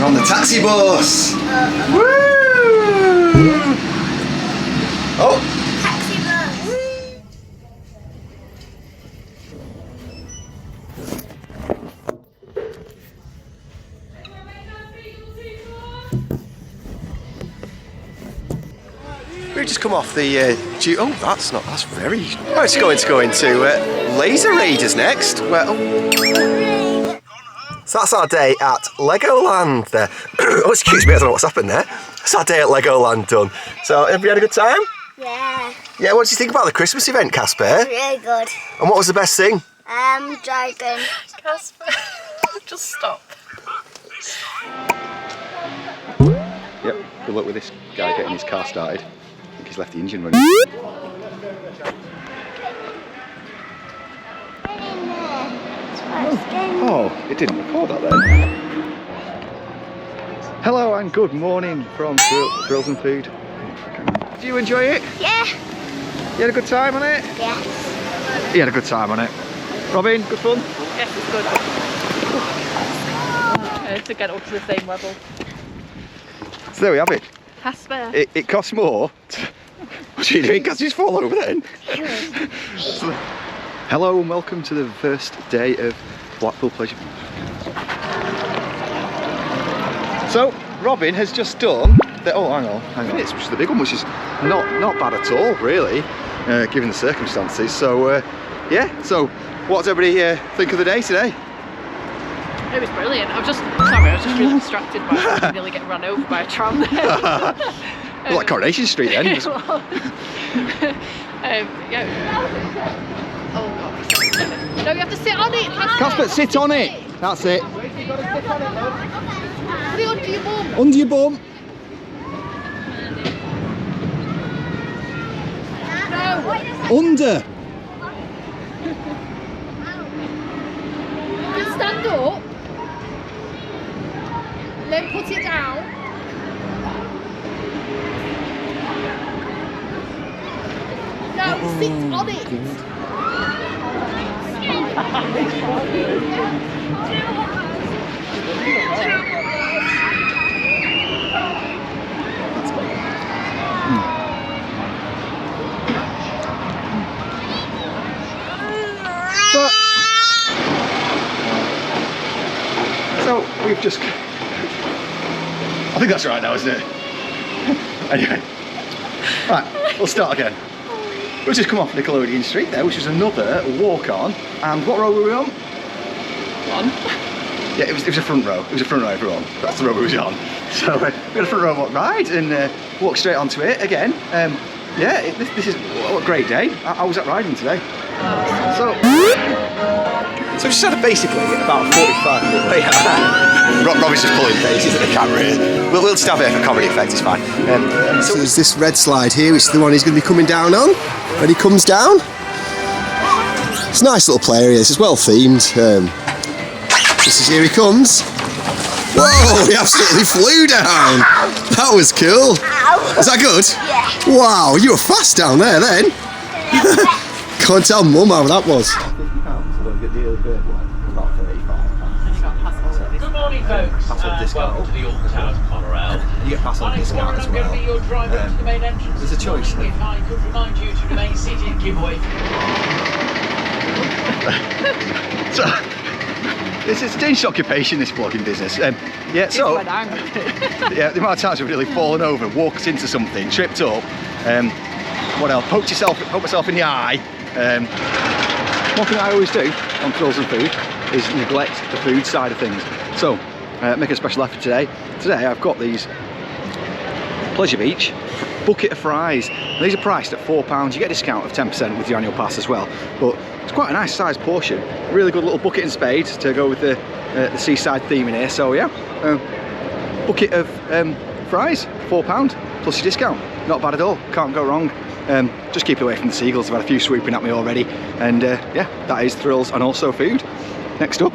We're on the taxi bus. Woo! Oh! Taxi bus. We've just come off the oh, that's very. Oh, it's going to go into Laser Raiders next. Well, so that's our day at Legoland there. Oh, excuse me, I don't know what's happened there. That's our day at Legoland done. So, have you had a good time? Yeah. Yeah, what did you think about the Christmas event, Casper? Really good. And what was the best thing? Dragon. Casper, just stop. Yep, good luck with this guy getting his car started. I think he's left the engine running. Oh, it didn't record that then. Hello and good morning from Grills and Food. Did you enjoy it? Yeah. You had a good time on it? Yes. You had a good time on it. Robin, good fun? Yes, it's good. To get up to the same level. So there we have it. Casper. It costs more. What are you doing? Because he's fall over then. So, hello and welcome to the first day of Blackpool Pleasure. So Robin has just done the, oh hang on, it's just the big one, which is not bad at all really, given the circumstances. So yeah, so what does everybody think of the day today? It was brilliant. I was just really distracted by nearly getting run over by a tram there. Well, like Coronation Street then. Yeah. Oh god. No, you have to sit on it. Casper, sit on it. That's it. Put it under your bum. Under your bum. No. Under. You stand up. Then put it down. No, sit on it. So we've just. I think that's right now, isn't it? Anyway, right, we'll start again. We've just come off Nickelodeon Street there, which is another walk on. And what row were we on? One. Yeah, it was a front row. It was a front row, everyone. That's the row we was on. So we had a front row walk ride and walked straight onto it again. Yeah, this is what a great day. How was that riding today? So we just had basically about 45 minutes. Robbie's just pulling faces at the camera here. We'll just have it for comedy effect, it's fine. So there's this red slide here, which is the one he's going to be coming down on when he comes down. It's a nice little play area, it's well themed. This is here he comes. Whoa, he absolutely flew down. That was cool. Was that good? Yeah. Wow, you were fast down there then. Can't tell Mum how that was. Good morning, folks. Welcome to the Alton Towers monorail. You get pass on discount as well. I'm going to be your driver to the main entrance. There's a choice. If I could remind you to remain seated, give away. So, it's a dangerous occupation, this vlogging business. Yeah, so yeah, the amount of times I've really fallen over, walked into something, tripped up. What else? Poked myself in the eye. One thing I always do on Grills and Food is neglect the food side of things. So, make a special effort today. Today I've got these Pleasure Beach bucket of fries. And these are priced at £4. You get a discount of 10% with your annual pass as well. But it's quite a nice sized portion. Really good little bucket and spade to go with the seaside theme in here. So yeah, bucket of fries, £4 plus your discount. Not bad at all, can't go wrong. Just keep away from the seagulls. I've had a few swooping at me already. And yeah, that is Thrills and also food. Next up.